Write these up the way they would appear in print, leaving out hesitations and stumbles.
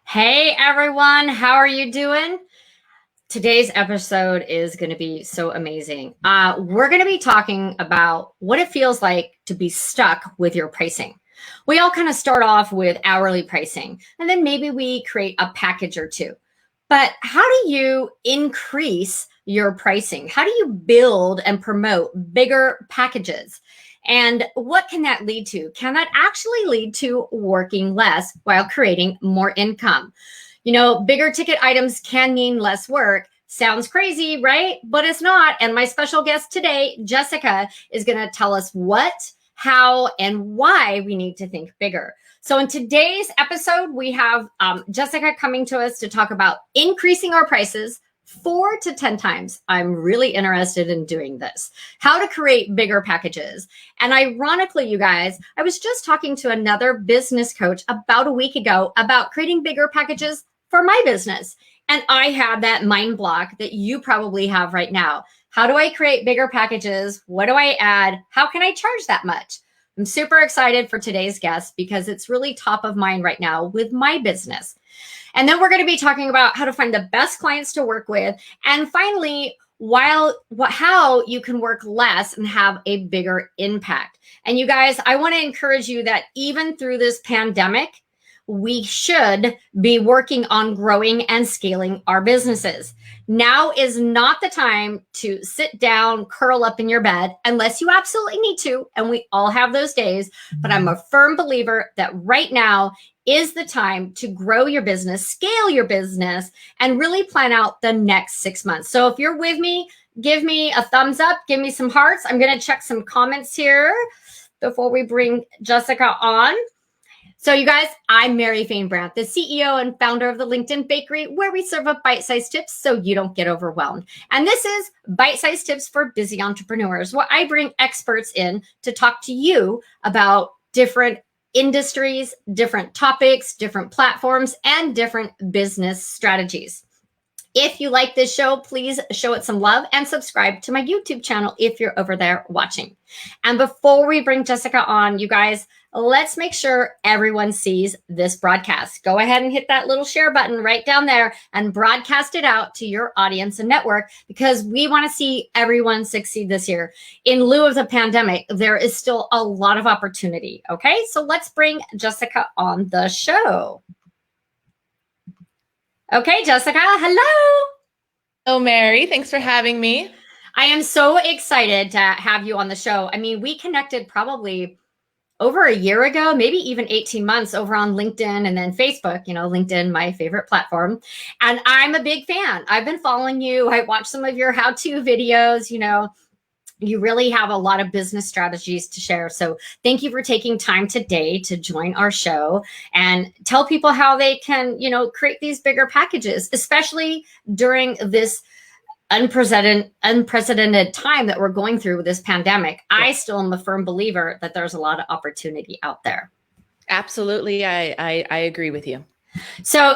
Hey everyone, how are you doing? Today's episode is going to be so amazing. We're going to be talking about what it feels like to be stuck with your pricing. We all kind of start off with hourly pricing, and then maybe we create a package or two. But how do you increase your pricing? How do you build and promote bigger packages? And what can that lead to? Can that actually lead to working less while creating more income? Bigger ticket items can mean less work. Sounds crazy, right? But it's not. And my special guest today, Jessica, is going to tell us what, how, and why we need to think bigger. So in today's episode, we have Jessica coming to us to talk about increasing our prices 4 to 10 times. I'm really interested in doing this. How to create bigger packages. And ironically, you guys, I was just talking to another business coach about a week ago about creating bigger packages for my business. And I had that mind block that you probably have right now. How do I create bigger packages? What do I add? How can I charge that much? I'm super excited for today's guest because it's really top of mind right now with my business. And then we're going to be talking about how to find the best clients to work with. And finally, how you can work less and have a bigger impact. And you guys, I want to encourage you that even through this pandemic, we should be working on growing and scaling our businesses. Now is not the time to sit down, curl up in your bed, unless you absolutely need to. And we all have those days. But I'm a firm believer that right now is the time to grow your business, scale your business, and really plan out the next 6 months. So if you're with me, give me a thumbs up, give me some hearts. I'm going to check some comments here before we bring Jessica on. So you guys, I'm Fain Brandt, the CEO and founder of the LinkedIn Bakery, where we serve up bite-sized tips so you don't get overwhelmed. And this is bite-sized tips for busy entrepreneurs, where I bring experts in to talk to you about different industries, different topics, different platforms, and different business strategies. If you like this show, please show it some love and subscribe to my YouTube channel if you're over there watching. And before we bring Jessica on, you guys, let's make sure everyone sees this broadcast. Go ahead and hit that little share button right down there and broadcast it out to your audience and network, because we want to see everyone succeed this year. In lieu of the pandemic, there is still a lot of opportunity. Okay, so let's bring Jessica on the show. Okay, Jessica, hello. Hello, Mary. Thanks for having me. I am so excited to have you on the show. I mean, we connected probably over a year ago, maybe even 18 months over on LinkedIn and then Facebook, LinkedIn, my favorite platform. And I'm a big fan. I've been following you. I watched some of your how-to videos, you really have a lot of business strategies to share. So thank you for taking time today to join our show and tell people how they can, create these bigger packages, especially during this unprecedented time that we're going through with this pandemic. I still am a firm believer that there's a lot of opportunity out there. Absolutely. I agree with you. So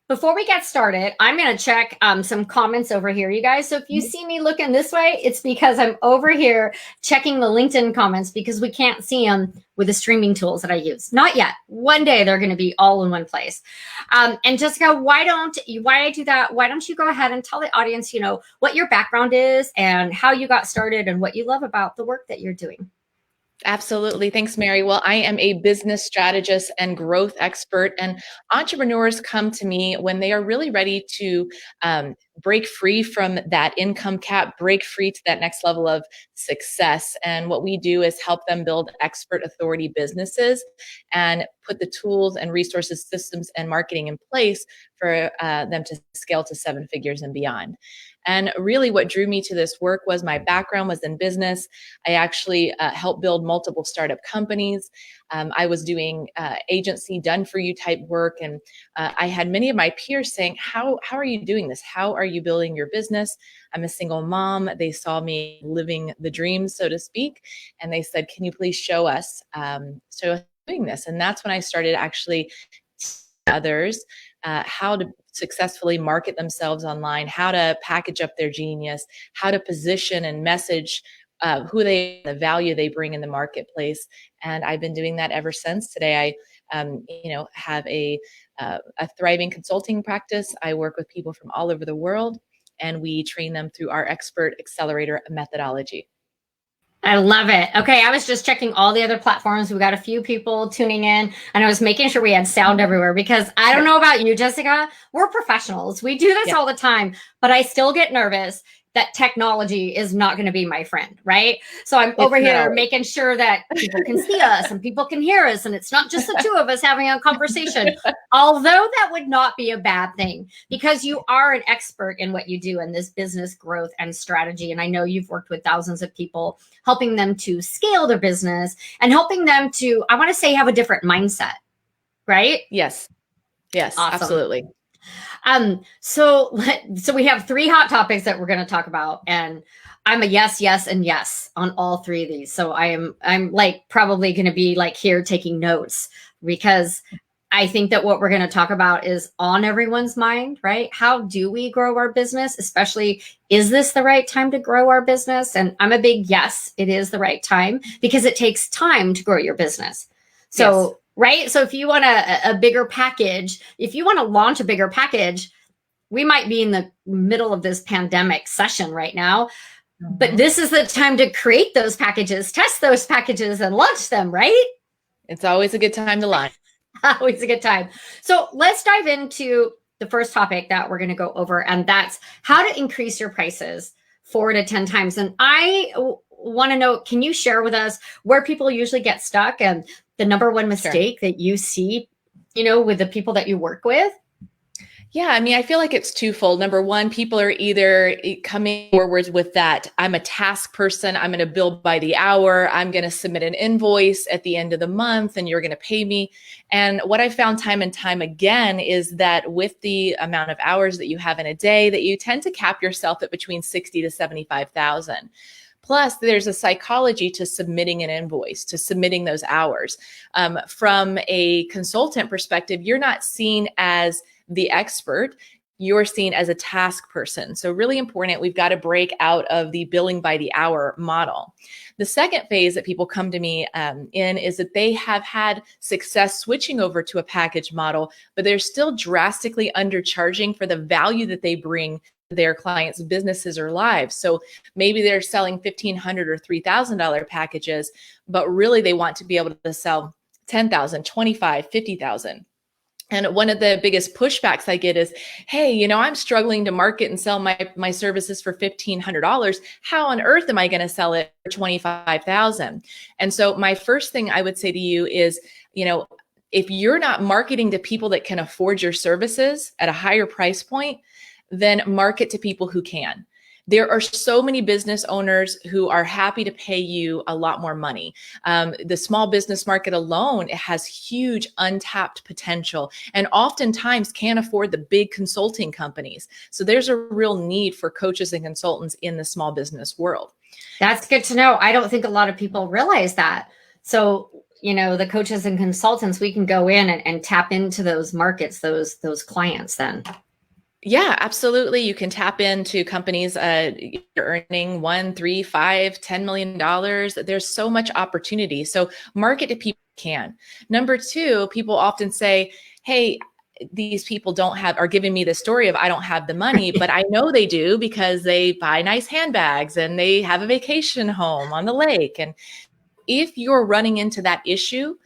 before we get started, I'm going to check some comments over here, you guys. So if you see me looking this way, it's because I'm over here checking the LinkedIn comments, because we can't see them with the streaming tools that I use. Not yet. One day they're going to be all in one place. And Jessica, why I do that? Why don't you go ahead and tell the audience, what your background is and how you got started and what you love about the work that you're doing? Absolutely. Thanks, Mary. Well, I am a business strategist and growth expert, and entrepreneurs come to me when they are really ready to break free from that income cap, break free to that next level of success. And what we do is help them build expert authority businesses and put the tools and resources, systems, and marketing in place for them to scale to 7 figures and beyond. And really what drew me to this work was my background was in business. I actually helped build multiple startup companies. I was doing agency done for you type work. And I had many of my peers saying, how are you doing this? How are you building your business? I'm a single mom. They saw me living the dream, so to speak. And they said, can you please show us doing this? And that's when I started actually others how to successfully market themselves online, how to package up their genius, how to position and message who they, the value they bring in the marketplace. And I've been doing that ever since. Today, I have a thriving consulting practice. I work with people from all over the world, and we train them through our expert accelerator methodology. I love it. Okay, I was just checking all the other platforms. We got a few people tuning in, and I was making sure we had sound everywhere because I don't know about you, Jessica. We're professionals. We do this all the time, but I still get nervous that technology is not going to be my friend, right? So I'm over here making sure that people can see us and people can hear us, and it's not just the two of us having a conversation. Although that would not be a bad thing because you are an expert in what you do in this business growth and strategy. And I know you've worked with thousands of people, helping them to scale their business and helping them to, I want to say, have a different mindset, right? Yes. Yes, awesome. Absolutely. So we have 3 hot topics that we're going to talk about, and I'm a yes, yes, and yes on all 3 of these. So I'm like probably going to be like here taking notes because I think that what we're going to talk about is on everyone's mind, right? How do we grow our business? Especially, is this the right time to grow our business? And I'm a big yes, it is the right time because it takes time to grow your business. So yes. Right. So if you want a bigger package, if you want to launch a bigger package, we might be in the middle of this pandemic session right now, but this is the time to create those packages, test those packages and launch them, right? It's always a good time to launch. Always a good time. So let's dive into the first topic that we're going to go over, and that's how to increase your prices 4 to 10 times. And I want to know, can you share with us where people usually get stuck and the number one mistake that you see, with the people that you work with? Yeah, I mean, I feel like it's twofold. Number one, people are either coming forward with that, I'm a task person, I'm going to bill by the hour, I'm going to submit an invoice at the end of the month and you're going to pay me. And what I found time and time again is that with the amount of hours that you have in a day, that you tend to cap yourself at between 60 to 75,000. Plus, there's a psychology to submitting an invoice, to submitting those hours. From a consultant perspective, you're not seen as the expert, you're seen as a task person. So really important, we've got to break out of the billing by the hour model. The second phase that people come to me in is that they have had success switching over to a package model, but they're still drastically undercharging for the value that they bring to their clients' businesses or lives. So maybe they're selling $1,500 or $3,000 packages, but really they want to be able to sell 10,000, 25, 50,000. And one of the biggest pushbacks I get is, hey, I'm struggling to market and sell my services for $1,500. How on earth am I going to sell it for $25,000? And so my first thing I would say to you is, if you're not marketing to people that can afford your services at a higher price point, then market to people who can. There are so many business owners who are happy to pay you a lot more money. The small business market alone has huge untapped potential and oftentimes can't afford the big consulting companies. So there's a real need for coaches and consultants in the small business world. That's good to know. I don't think a lot of people realize that. So, the coaches and consultants, we can go in and tap into those markets, those clients then. Yeah, absolutely. You can tap into companies you're earning $1, $3, $5, $10 million. There's so much opportunity. So market to people who can. Number 2, people often say, hey, these people are giving me the story of I don't have the money, but I know they do because they buy nice handbags and they have a vacation home on the lake. And if you're running into that issue,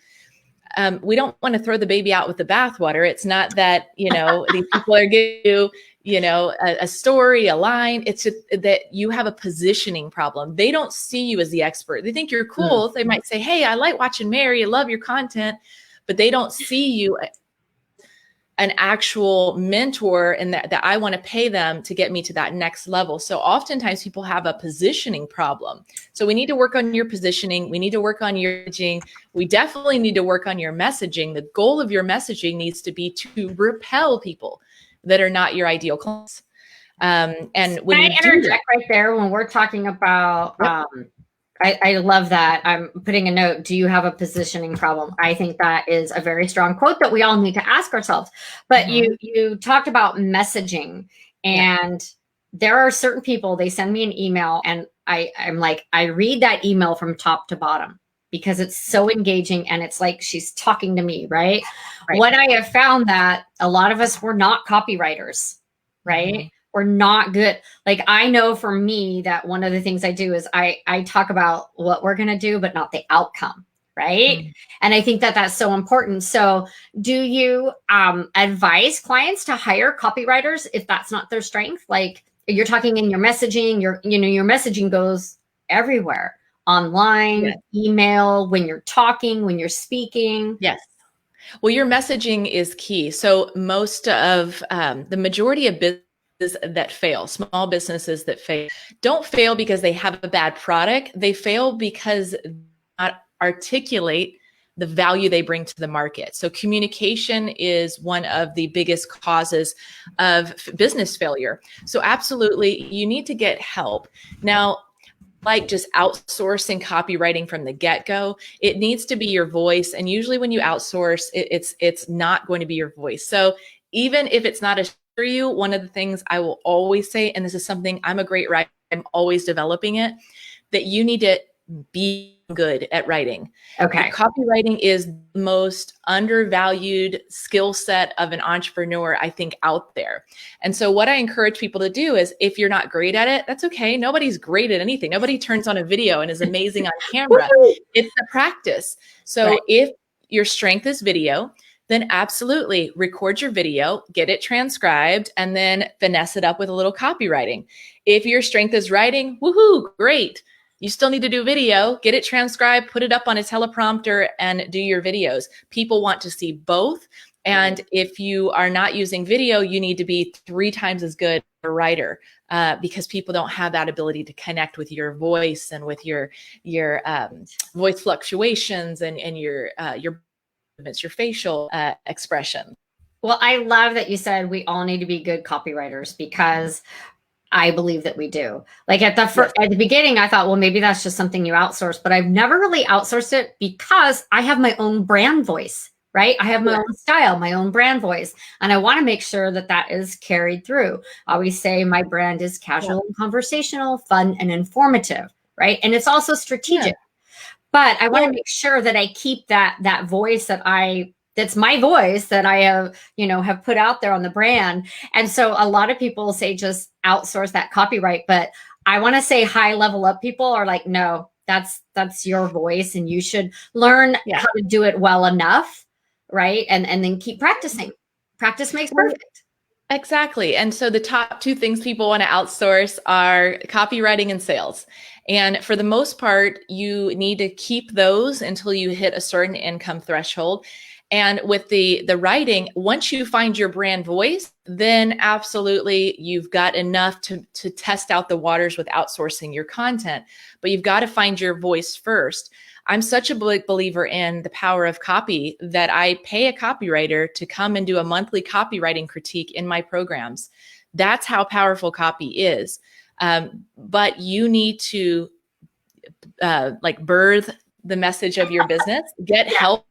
we don't want to throw the baby out with the bathwater. It's not that, these people are giving you, a story, a line. It's just that you have a positioning problem. They don't see you as the expert. They think you're cool. They might say, hey, I like watching Mary. I love your content, but they don't see you an actual mentor and that I want to pay them to get me to that next level. So oftentimes people have a positioning problem. So we need to work on your positioning. We need to work on your messaging. We definitely need to work on your messaging. The goal of your messaging needs to be to repel people that are not your ideal clients. And when Can I interject right there when we're talking about, I love that. I'm putting a note. Do you have a positioning problem? I think that is a very strong quote that we all need to ask ourselves. But you talked about messaging, and there are certain people, they send me an email and I'm like, I read that email from top to bottom. because it's so engaging and it's like she's talking to me, right? Right. What I have found that a lot of us, we're not copywriters, right? Mhm. We're not good. Like I know for me that one of the things I do is I talk about what we're going to do, but not the outcome, right? Mm. And I think that that's so important. So do you advise clients to hire copywriters if that's not their strength? Like you're talking in your messaging, your messaging goes everywhere, online, Yes. email, when you're talking, when you're speaking. Yes. Well, your messaging is key. So most of the majority of businesses that fail, small businesses that fail, don't fail because they have a bad product. They fail because they not articulate the value they bring to the market. So communication is one of the biggest causes of business failure. So absolutely, you need to get help. Now, like just outsourcing copywriting from the get-go, it needs to be your voice. And usually when you outsource, it's not going to be your voice. So even if it's not a for you, one of the things I will always say, and this is something I'm a great writer, I'm always developing it, that you need to be good at writing. Okay. Copywriting is the most undervalued skill set of an entrepreneur, I think, out there. And so what I encourage people to do is if you're not great at it, that's okay. Nobody's great at anything. Nobody turns on a video and is amazing on camera. It's the practice. So Right. if your strength is video, then absolutely record your video, get it transcribed, and then finesse it up with a little copywriting. If your strength is writing, woohoo, great. You still need to do video, get it transcribed, put it up on a teleprompter and do your videos. People want to see both. And if you are not using video, you need to be 3 times as good a writer because people don't have that ability to connect with your voice and with your voice fluctuations and your movements, your facial expression. Well, I love that you said we all need to be good copywriters because I believe that we do. Like at the beginning, I thought, well, maybe that's just something you outsource, but I've never really outsourced it because I have my own brand voice, right? I have my own style, my own brand voice, and I want to make sure that that is carried through. I always say my brand is casual and conversational, fun and informative, right? And it's also strategic. But I want to make sure that I keep that voice that's my voice that I have put out there on the brand. And so a lot of people say just outsource that copyright, but I want to say high level up people are like, no, that's your voice and you should learn how to do it well enough, right? And then keep practicing. Practice makes perfect. Exactly. And so the top 2 things people want to outsource are copywriting and sales. And for the most part, you need to keep those until you hit a certain income threshold. And with the writing, once you find your brand voice, then absolutely you've got enough to test out the waters with outsourcing your content. But you've got to find your voice first. I'm such a big believer in the power of copy that I pay a copywriter to come and do a monthly copywriting critique in my programs. That's how powerful copy is. But you need to birth the message of your business, get help,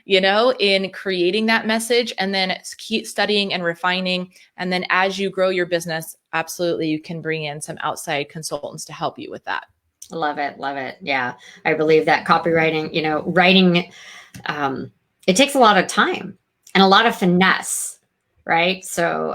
in creating that message, and then keep studying and refining. And then as you grow your business, absolutely, you can bring in some outside consultants to help you with that. Love it. Love it. Yeah. I believe that copywriting, writing, it takes a lot of time and a lot of finesse, right? So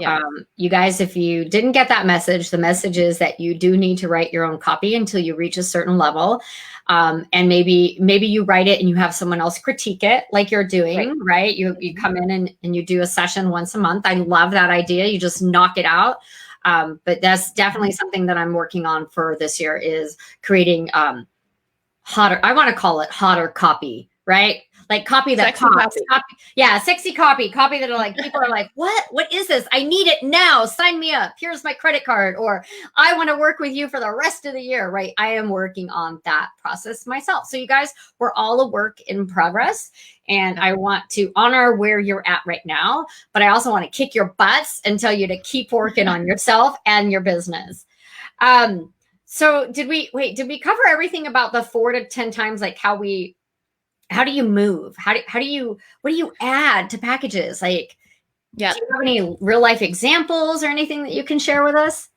you guys, if you didn't get that message, the message is that you do need to write your own copy until you reach a certain level. And maybe you write it and you have someone else critique it like you're doing, right? You come in and you do a session once a month. I love that idea. You just knock it out. But that's definitely something that I'm working on for this year is creating hotter, I want to call it hotter copy, right? Like copy that pops. Sexy copy that are like, people are like, what is this? I need it now. Sign me up. Here's my credit card. Or I want to work with you for the rest of the year, right? I am working on that process myself. So you guys, we're all a work in progress. And I want to honor where you're at right now, but I also want to kick your butts and tell you to keep working on yourself and your business. So did we cover everything about the 4 to 10 times, like how do you move? What do you add to packages? Like, do you have any real life examples or anything that you can share with us?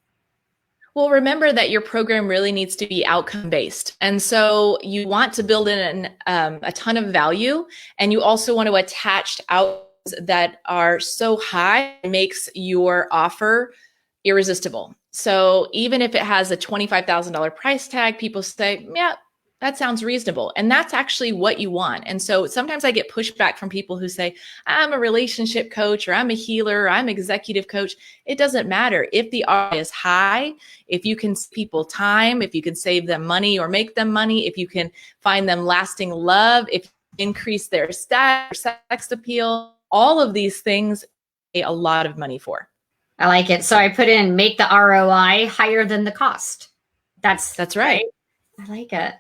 Well, remember that your program really needs to be outcome based. And so you want to build in a ton of value, and you also want to attach outcomes that are so high, it makes your offer irresistible. So even if it has a $25,000 price tag, people say, yeah, that sounds reasonable. And that's actually what you want. And so sometimes I get pushback from people who say, I'm a relationship coach, or I'm a healer, or I'm an executive coach. It doesn't matter. If the ROI is high, if you can save people time, if you can save them money or make them money, if you can find them lasting love, if you increase their status, sex appeal, all of these things, pay a lot of money for. I like it. So I put in make the ROI higher than the cost. That's right. I like it.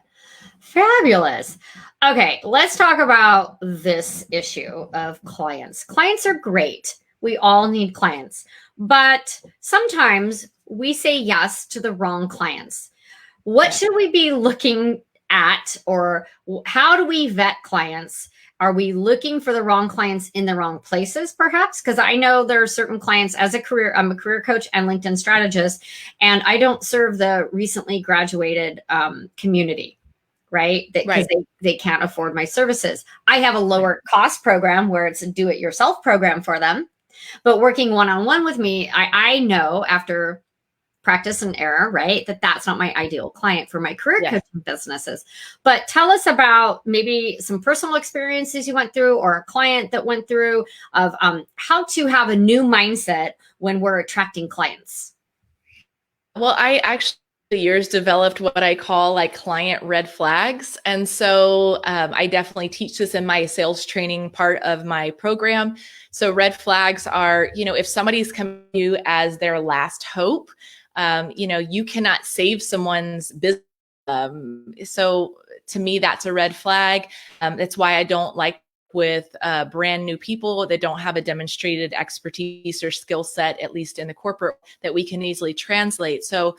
Fabulous. Okay, let's talk about this issue of clients. Clients are great. We all need clients, but sometimes we say yes to the wrong clients. What should we be looking at, or how do we vet clients? Are we looking for the wrong clients in the wrong places, perhaps? Because I know there are certain clients I'm a career coach and LinkedIn strategist, and I don't serve the recently graduated community, right? Because they can't afford my services. I have a lower cost program where it's a do-it-yourself program for them. But working one-on-one with me, I know after practice and error, right, that's not my ideal client for my career coaching businesses. But tell us about maybe some personal experiences you went through, or a client that went through, of how to have a new mindset when we're attracting clients. Well, I actually years developed what I call like client red flags. And so I definitely teach this in my sales training part of my program. So red flags are, if somebody's coming to you as their last hope, you cannot save someone's business. So to me, that's a red flag. That's why I don't like with brand new people that don't have a demonstrated expertise or skill set, at least in the corporate, that we can easily translate. So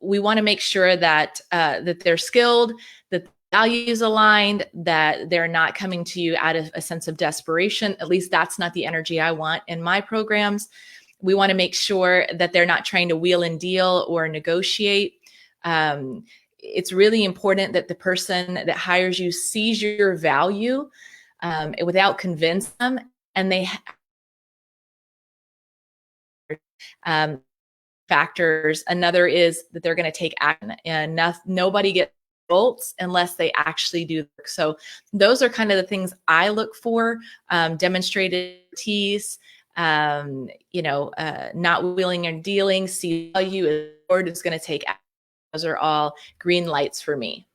we want to make sure that that they're skilled, that the values aligned, that they're not coming to you out of a sense of desperation. At least that's not the energy I want in my programs. We want to make sure that they're not trying to wheel and deal or negotiate. It's really important that the person that hires you sees your value without convincing them, and they factors. Another is that they're going to take action, and nobody gets results unless they actually do work. So those are kind of the things I look for: demonstrated expertise, not wheeling and dealing, see value is going to take action. Those are all green lights for me.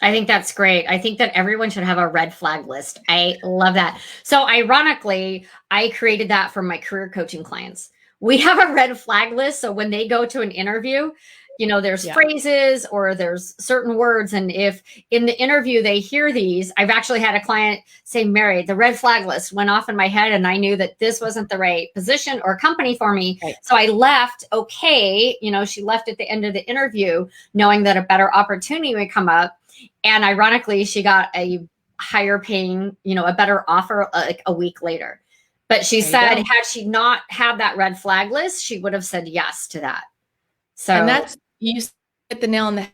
I think that's great. I think that everyone should have a red flag list. I love that. So ironically, I created that for my career coaching clients. We have a red flag list. So when they go to an interview, there's phrases or there's certain words. And if in the interview they hear these, I've actually had a client say, Mary, the red flag list went off in my head, and I knew that this wasn't the right position or company for me. Right. So I left. Okay. She left at the end of the interview knowing that a better opportunity would come up. And ironically, she got a higher paying, a better offer like a week later. But she said, had she not had that red flag list, she would have said yes to that. So, and that's, you hit the nail on the head.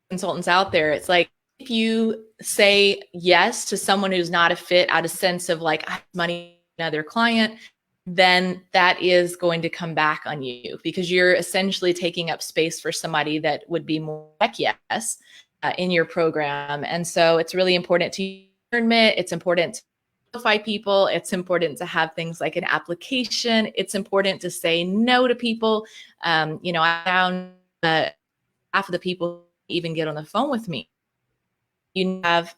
Consultants out there, it's like, if you say yes to someone who's not a fit out of sense of like money, another client, then that is going to come back on you, because you're essentially taking up space for somebody that would be more like yes in your program. And so it's really important to admit, it's important to notify people. It's important to have things like an application. It's important to say no to people. I found half of the people even get on the phone with me. You have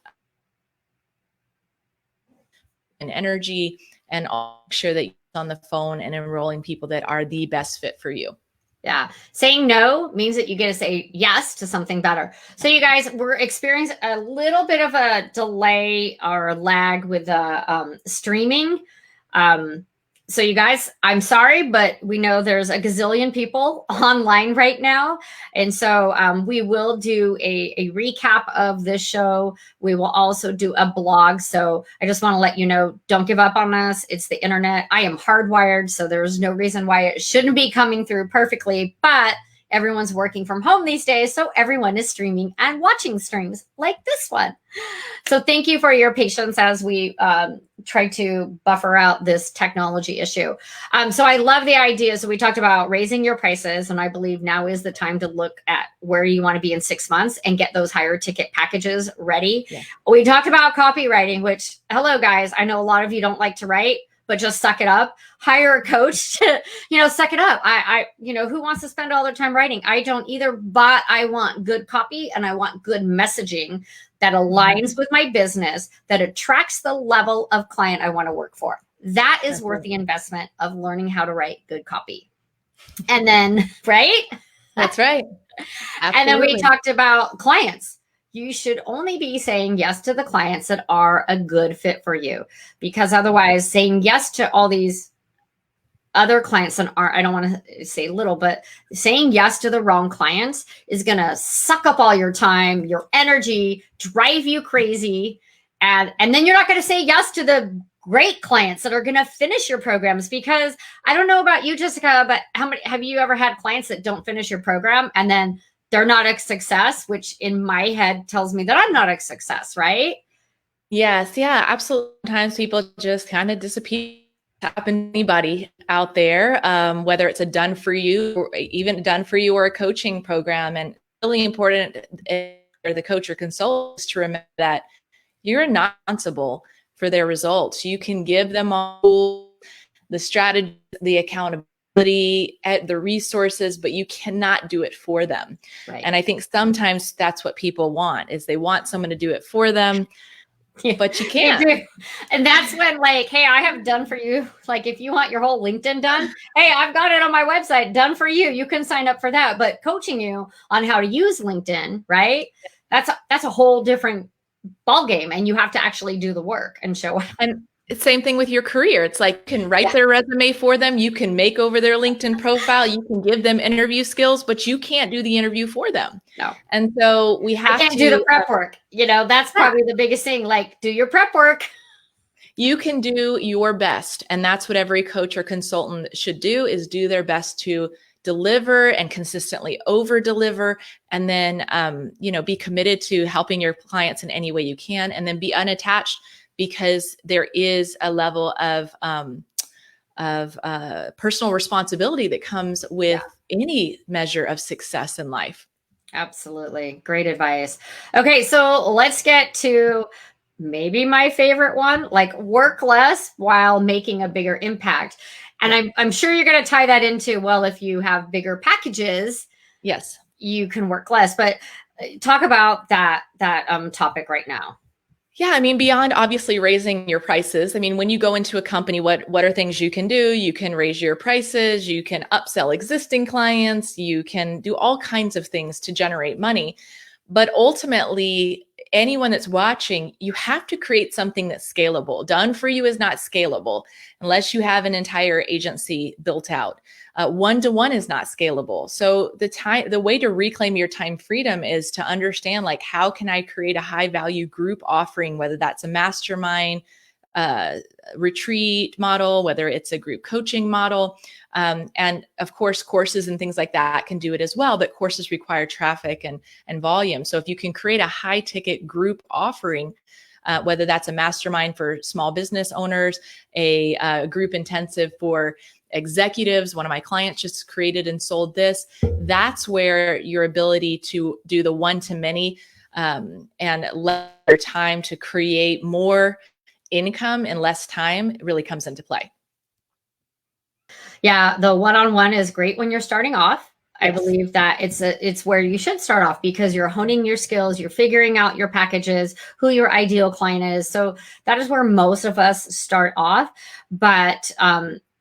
an energy, and I'll make sure that you're on the phone and enrolling people that are the best fit for you. Yeah. Saying no means that you get to say yes to something better. So you guys, we're experiencing a little bit of a delay or lag with the streaming. So you guys, I'm sorry, but we know there's a gazillion people online right now. And so we will do a recap of this show. We will also do a blog. So I just want to let you know, don't give up on us. It's the internet. I am hardwired, so there's no reason why it shouldn't be coming through perfectly. But everyone's working from home these days, so everyone is streaming and watching streams like this one. So thank you for your patience as we try to buffer out this technology issue. So I love the idea. So we talked about raising your prices, and I believe now is the time to look at where you want to be in 6 months and get those higher ticket packages ready. Yeah. We talked about copywriting, which, hello guys, I know a lot of you don't like to write, but just suck it up. Hire a coach to, suck it up. Who wants to spend all their time writing? I don't either, but I want good copy and I want good messaging that aligns with my business, that attracts the level of client I want to work for. That is worth the investment of learning how to write good copy. And then, right? That's right. Absolutely. And then we talked about clients. You should only be saying yes to the clients that are a good fit for you, because otherwise saying yes to all these other clients that are, I don't want to say little, but saying yes to the wrong clients is going to suck up all your time, your energy, drive you crazy. And then you're not going to say yes to the great clients that are going to finish your programs, because I don't know about you, Jessica, but have you ever had clients that don't finish your program and then they're not a success, which in my head tells me that I'm not a success, right? Yes. Yeah, absolutely. Sometimes people just kind of disappear. Happen to anybody out there, whether it's a done for you or even done for you or a coaching program. And really important for the coach or consultant to remember that you're not responsible for their results. You can give them all the strategy, the accountability, the resources, but you cannot do it for them. Right. And I think sometimes that's what people want, is they want someone to do it for them. But you can't. And that's when, like, hey, I have done for you. Like, if you want your whole LinkedIn done, hey, I've got it on my website, done for you. You can sign up for that. But coaching you on how to use LinkedIn, right? That's a whole different ballgame. And you have to actually do the work and show up. And it's same thing with your career. It's like you can write their resume for them. You can make over their LinkedIn profile. You can give them interview skills, but you can't do the interview for them. No. And so we have to do the prep work. That's probably the biggest thing. Like, do your prep work. You can do your best. And that's what every coach or consultant should do, is do their best to deliver and consistently over deliver. And then, be committed to helping your clients in any way you can, and then be unattached, because there is a level of personal responsibility that comes with any measure of success in life. Absolutely. Great advice. Okay, so let's get to maybe my favorite one, like work less while making a bigger impact. And I'm sure you're going to tie that into, well, if you have bigger packages, yes, you can work less. But talk about that topic right now. Yeah, I mean, beyond obviously raising your prices, I mean, when you go into a company, what are things you can do? You can raise your prices, you can upsell existing clients, you can do all kinds of things to generate money. But ultimately, anyone that's watching, you have to create something that's scalable. Done for you is not scalable unless you have an entire agency built out. One-to-one is not scalable. So the way to reclaim your time freedom is to understand, like, how can I create a high value group offering, whether that's a mastermind, retreat model, whether it's a group coaching model. And of course, courses and things like that can do it as well, but courses require traffic and volume. So if you can create a high ticket group offering, whether that's a mastermind for small business owners, a group intensive for executives, one of my clients just created and sold this, that's where your ability to do the one-to-many and let your time to create more income in less time really comes into play. Yeah, the one-on-one is great when you're starting off. Yes. I believe that it's where you should start off, because you're honing your skills, you're figuring out your packages, who your ideal client is. So that is where most of us start off. But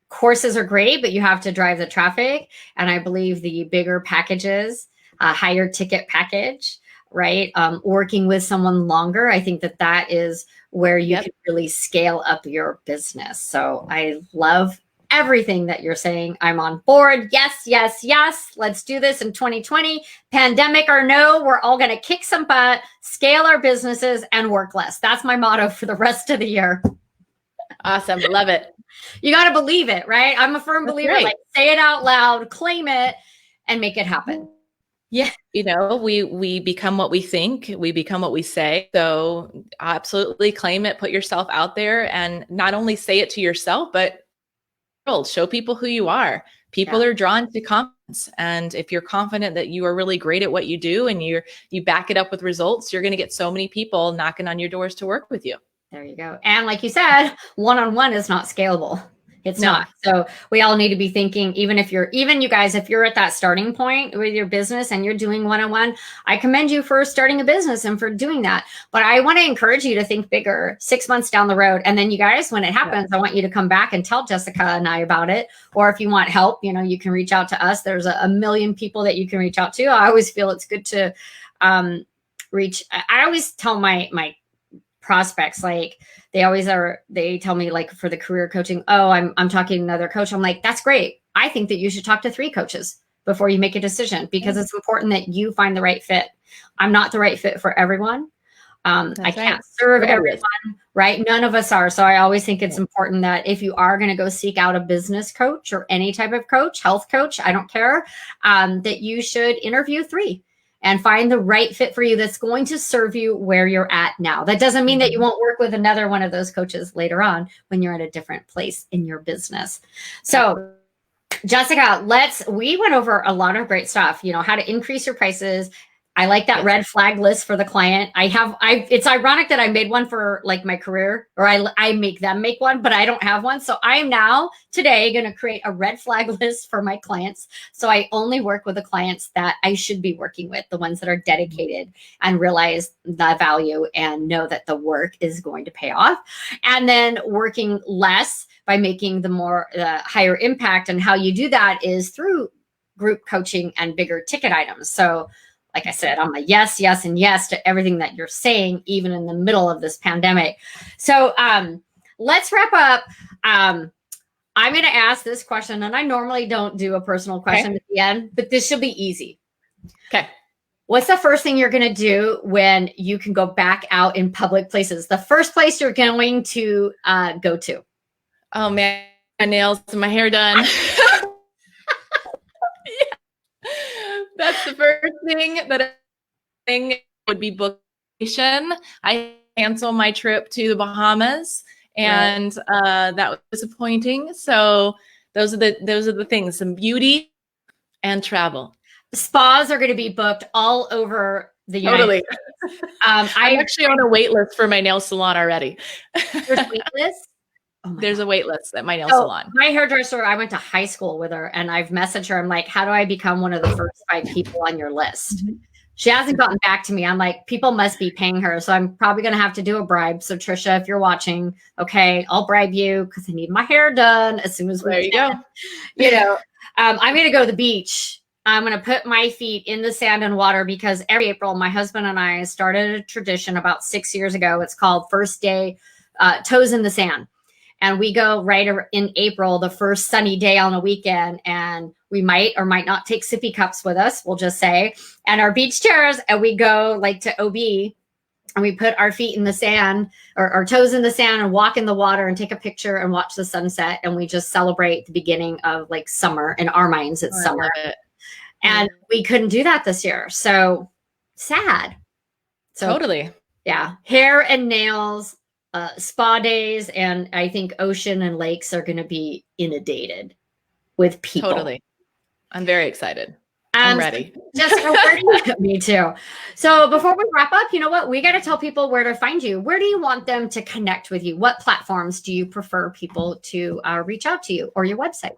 courses are great, but you have to drive the traffic. And I believe the bigger packages, higher ticket package, right? Working with someone longer, I think that is where you can really scale up your business. So I love everything that you're saying. I'm on board. Yes, yes, yes. Let's do this in 2020. Pandemic or no, we're all going to kick some butt, scale our businesses, and work less. That's my motto for the rest of the year. Awesome. Love it. You got to believe it, right? I'm a firm believer. Right. Like, say it out loud, claim it, and make it happen. Yeah. We become what we think, we become what we say. So absolutely claim it, put yourself out there, and not only say it to yourself, but show people who you are. People are drawn to confidence. And if you're confident that you are really great at what you do and you back it up with results, you're going to get so many people knocking on your doors to work with you. There you go. And like you said, one-on-one is not scalable. It's not. So we all need to be thinking, even you guys, if you're at that starting point with your business and you're doing one-on-one, I commend you for starting a business and for doing that. But I want to encourage you to think bigger 6 months down the road. And then you guys, when it happens, I want you to come back and tell Jessica and I about it. Or if you want help, you can reach out to us. There's a million people that you can reach out to. I always feel it's good to I always tell my prospects, like they tell me, like, for the career coaching, I'm talking to another coach. I'm like, that's great. I think that you should talk to 3 coaches before you make a decision, because it's important that you find the right fit. I'm not the right fit for everyone. I can't serve everyone, right? None of us are. So I always think it's important that if you are going to go seek out a business coach or any type of coach, health coach, I don't care, that you should interview 3 and find the right fit for you that's going to serve you where you're at now. That doesn't mean that you won't work with another one of those coaches later on when you're at a different place in your business. So Jessica, we went over a lot of great stuff, how to increase your prices. I like that red flag list for the client. It's ironic that I made one for, like, my career, or I make them make one, but I don't have one. So I'm now today going to create a red flag list for my clients. So I only work with the clients that I should be working with, the ones that are dedicated and realize the value and know that the work is going to pay off. And then working less by making the higher impact. And how you do that is through group coaching and bigger ticket items. So like I said, I'm a yes, yes, and yes to everything that you're saying, even in the middle of this pandemic. So let's wrap up. I'm going to ask this question, and I normally don't do a personal question at the end, but this should be easy. Okay. What's the first thing you're going to do when you can go back out in public places? The first place you're going to go to? Oh, man, my nails and my hair done. That's the first thing would be vacation. I cancel my trip to the Bahamas, and that was disappointing. So those are the things: some beauty and travel. Spas are going to be booked all over the United States. I'm actually on a wait list for my nail salon already. There's a wait list? There's a wait list at my nail salon. My hairdresser, I went to high school with her, and I've messaged her. I'm like, how do I become one of the first 5 people on your list? She hasn't gotten back to me. I'm like, people must be paying her. So I'm probably going to have to do a bribe. So Trisha, if you're watching, okay, I'll bribe you because I need my hair done as soon as we can. There you go. I'm going to go to the beach. I'm going to put my feet in the sand and water, because every April, my husband and I started a tradition about 6 years ago. It's called First Day Toes in the Sand. And we go right in April, the first sunny day on a weekend, and we might or might not take sippy cups with us, we'll just say, and our beach chairs, and we go like to OB, and we put our feet in the sand, or our toes in the sand, and walk in the water and take a picture and watch the sunset. And we just celebrate the beginning of, like, summer. In our minds, it's summer. And we couldn't do that this year. So sad. So, totally. Yeah. Hair and nails, spa days, and I think ocean and lakes are going to be inundated with people. Totally. I'm very excited. I'm ready. Jessica, me too. So before we wrap up, you know what? We got to tell people where to find you. Where do you want them to connect with you? What platforms do you prefer people to reach out to you, or your website?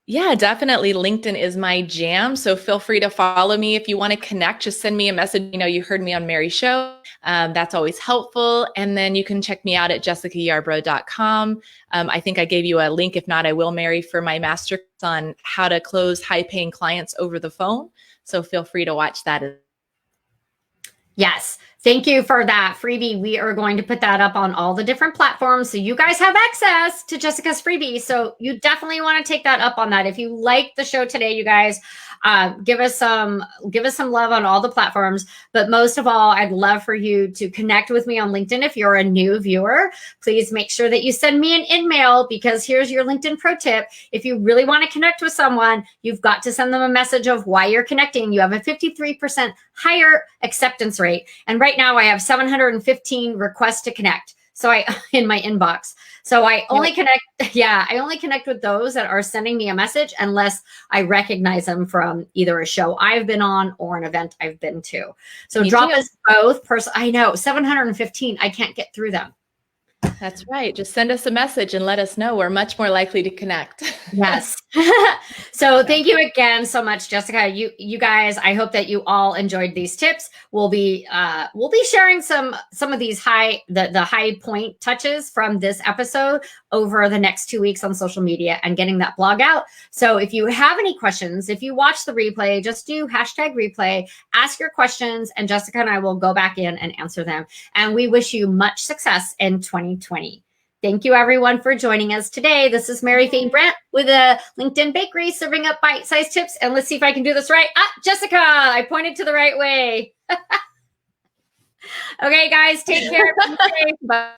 Yeah, definitely. LinkedIn is my jam. So feel free to follow me. If you want to connect, just send me a message. You heard me on Mary's show. That's always helpful. And then you can check me out at jessicayarbrough.com. I think I gave you a link. If not, I will, Mary, for my masterclass on how to close high-paying clients over the phone. So feel free to watch that. Yes. Thank you for that freebie. We are going to put that up on all the different platforms so you guys have access to Jessica's freebie. So you definitely want to take that up on that. If you like the show today, you guys, give us some love on all the platforms. But most of all, I'd love for you to connect with me on LinkedIn. If you're a new viewer, please make sure that you send me an email, because here's your LinkedIn pro tip. If you really want to connect with someone, you've got to send them a message of why you're connecting. You have a 53% higher acceptance rate. And right now I have 715 requests to connect. So in my inbox. So I only connect with those that are sending me a message, unless I recognize them from either a show I've been on or an event I've been to. So drop us both I know 715. I can't get through them. That's right. Just send us a message and let us know. We're much more likely to connect. Yes. So thank you again so much, Jessica. You guys, I hope that you all enjoyed these tips. We'll be sharing some of these the high point touches from this episode over the next 2 weeks on social media and getting that blog out. So if you have any questions, if you watch the replay, just do #replay, ask your questions, and Jessica and I will go back in and answer them. And we wish you much success in 2020. Thank you, everyone, for joining us today. This is Mary Fain Brandt with a LinkedIn Bakery, serving up bite-sized tips. And let's see if I can do this right. Jessica, I pointed to the right way. Okay, guys, take care. Bye.